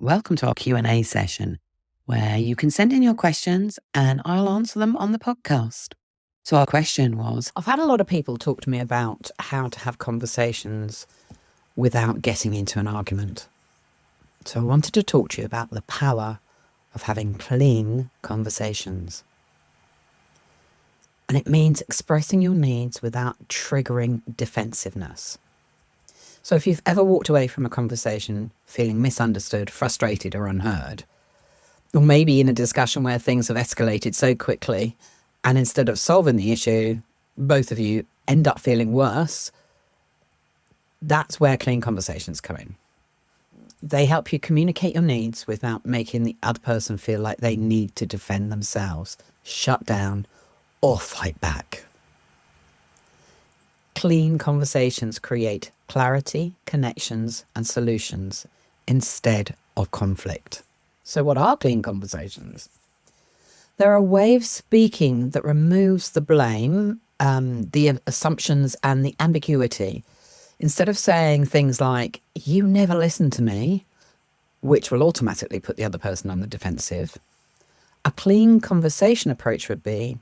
Welcome to our Q&A session, where you can send in your questions and I'll answer them on the podcast. So our question was, I've had a lot of people talk to me about how to have conversations without getting into an argument. So I wanted to talk to you about the power of having clean conversations. And it means expressing your needs without triggering defensiveness. So if you've ever walked away from a conversation feeling misunderstood, frustrated, or unheard, or maybe in a discussion where things have escalated so quickly, and instead of solving the issue, both of you end up feeling worse, that's where clean conversations come in. They help you communicate your needs without making the other person feel like they need to defend themselves, shut down, or fight back. Clean conversations create clarity, connections, and solutions instead of conflict. So what are clean conversations? They're a way of speaking that removes the blame, the assumptions, and the ambiguity. Instead of saying things like, "You never listen to me," which will automatically put the other person on the defensive, a clean conversation approach would be,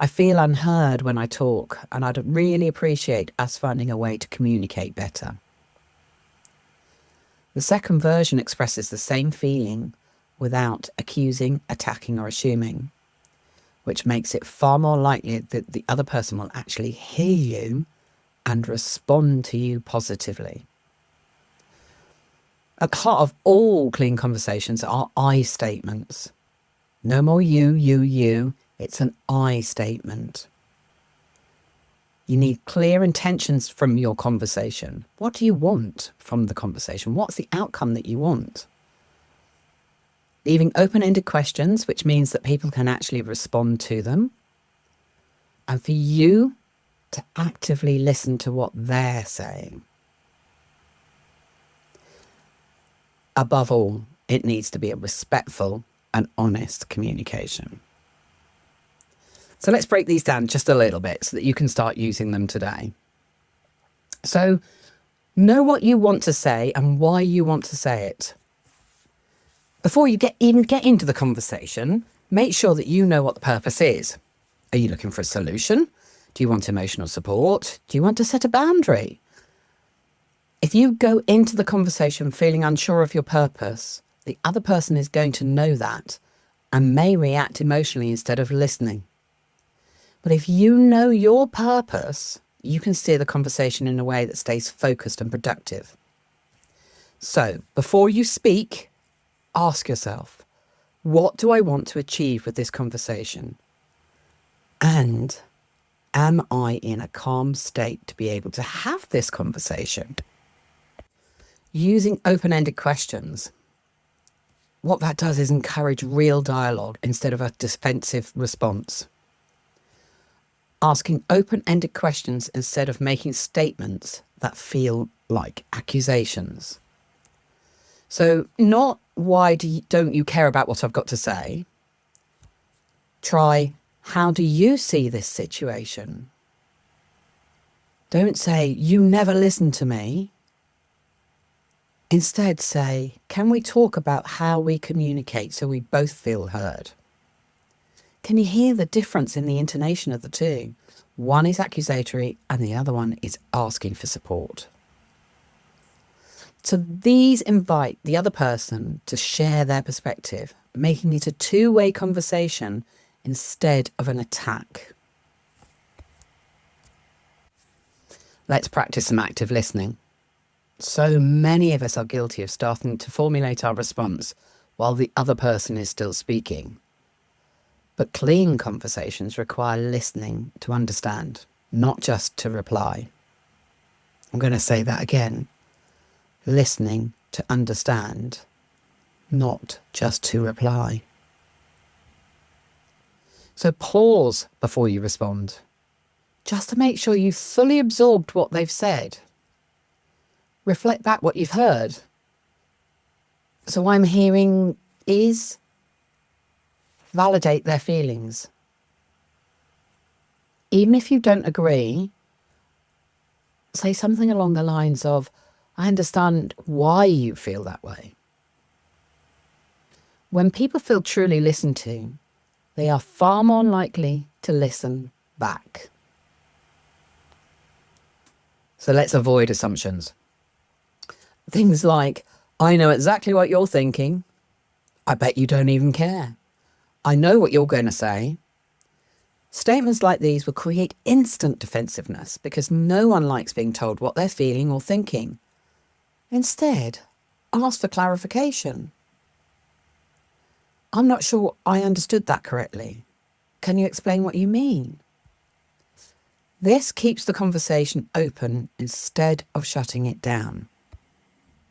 "I feel unheard when I talk, and I'd really appreciate us finding a way to communicate better." The second version expresses the same feeling without accusing, attacking, or assuming, which makes it far more likely that the other person will actually hear you and respond to you positively. At the heart of all clean conversations are I statements. No more you. It's an I statement. You need clear intentions from your conversation. What do you want from the conversation? What's the outcome that you want? Leaving open-ended questions, which means that people can actually respond to them. And for you to actively listen to what they're saying. Above all, it needs to be a respectful and honest communication. So let's break these down just a little bit so that you can start using them today. So know what you want to say and why you want to say it. Before you even get into the conversation, make sure that you know what the purpose is. Are you looking for a solution? Do you want emotional support? Do you want to set a boundary? If you go into the conversation feeling unsure of your purpose, the other person is going to know that and may react emotionally instead of listening. But if you know your purpose, you can steer the conversation in a way that stays focused and productive. So before you speak, ask yourself, what do I want to achieve with this conversation? And am I in a calm state to be able to have this conversation? Using open-ended questions, what that does is encourage real dialogue instead of a defensive response. Asking open-ended questions instead of making statements that feel like accusations. So not why don't you care about what I've got to say? Try, how do you see this situation? Don't say, you never listen to me. Instead say, can we talk about how we communicate so we both feel heard? Can you hear the difference in the intonation of the two? One is accusatory and the other one is asking for support. So these invite the other person to share their perspective, making it a two-way conversation instead of an attack. Let's practice some active listening. So many of us are guilty of starting to formulate our response while the other person is still speaking. But clean conversations require listening to understand, not just to reply. I'm going to say that again. Listening to understand, not just to reply. So pause before you respond, just to make sure you've fully absorbed what they've said. Reflect back what you've heard. So what I'm hearing is, validate their feelings. Even if you don't agree, say something along the lines of, I understand why you feel that way. When people feel truly listened to, they are far more likely to listen back. So let's avoid assumptions. Things like, I know exactly what you're thinking. I bet you don't even care. I know what you're going to say. Statements like these will create instant defensiveness because no one likes being told what they're feeling or thinking. Instead, ask for clarification. I'm not sure I understood that correctly. Can you explain what you mean? This keeps the conversation open instead of shutting it down.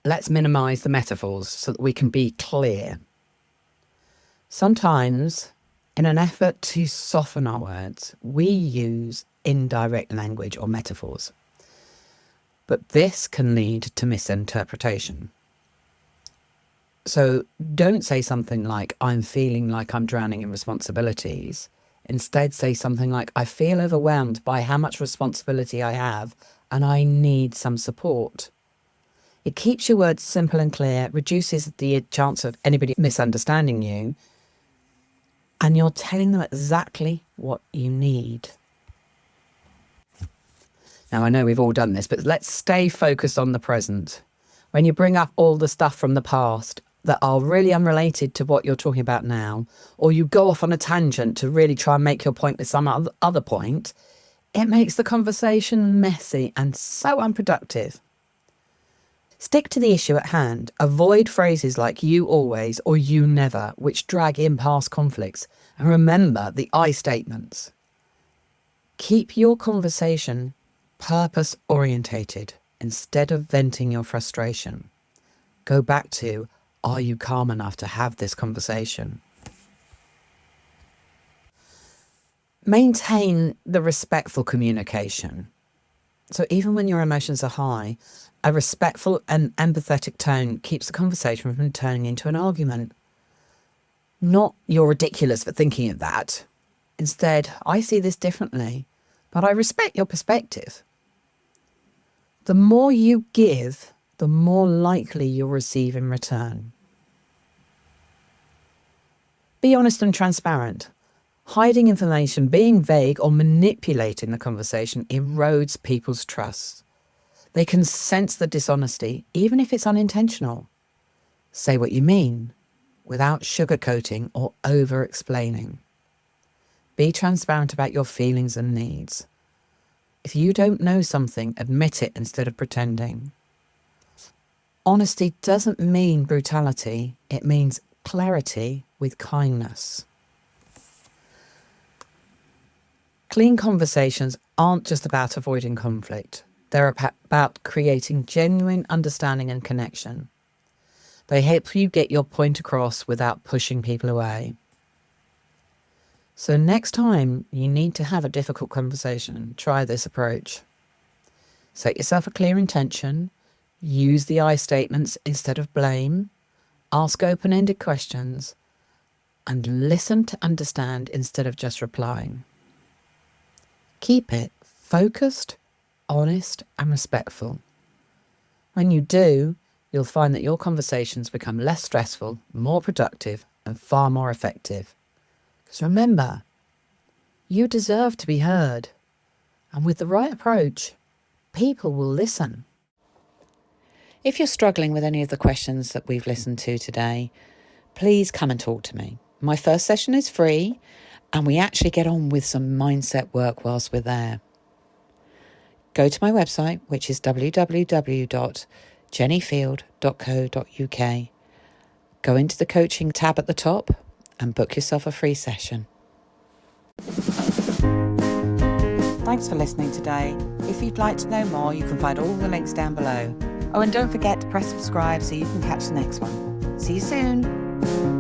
Let's minimise the metaphors so that we can be clear. Sometimes, in an effort to soften our words, we use indirect language or metaphors. But this can lead to misinterpretation. So don't say something like, I'm feeling like I'm drowning in responsibilities. Instead, say something like, I feel overwhelmed by how much responsibility I have and I need some support. It keeps your words simple and clear, reduces the chance of anybody misunderstanding you, and you're telling them exactly what you need. Now, I know we've all done this, but let's stay focused on the present. When you bring up all the stuff from the past that are really unrelated to what you're talking about now, or you go off on a tangent to really try and make your point with some other point, it makes the conversation messy and so unproductive. Stick to the issue at hand. Avoid phrases like you always or you never, which drag in past conflicts. And remember the I statements. Keep your conversation purpose-orientated instead of venting your frustration. Go back to, are you calm enough to have this conversation? Maintain the respectful communication. So even when your emotions are high, a respectful and empathetic tone keeps the conversation from turning into an argument. Not, you're ridiculous for thinking of that. Instead, I see this differently, but I respect your perspective. The more you give, the more likely you'll receive in return. Be honest and transparent. Hiding information, being vague, or manipulating the conversation erodes people's trust. They can sense the dishonesty, even if it's unintentional. Say what you mean, without sugarcoating or over-explaining. Be transparent about your feelings and needs. If you don't know something, admit it instead of pretending. Honesty doesn't mean brutality, it means clarity with kindness. Clean conversations aren't just about avoiding conflict. They're about creating genuine understanding and connection. They help you get your point across without pushing people away. So next time you need to have a difficult conversation, try this approach. Set yourself a clear intention, use the I statements instead of blame, ask open-ended questions, and listen to understand instead of just replying. Keep it focused, honest, and respectful. When you do, you'll find that your conversations become less stressful, more productive, and far more effective. Because remember, you deserve to be heard. And with the right approach, people will listen. If you're struggling with any of the questions that we've listened to today, please come and talk to me. My first session is free, and we actually get on with some mindset work whilst we're there. Go to my website, which is www.jennyfield.co.uk. Go into the coaching tab at the top and book yourself a free session. Thanks for listening today. If you'd like to know more, you can find all the links down below. Oh, and don't forget to press subscribe so you can catch the next one. See you soon.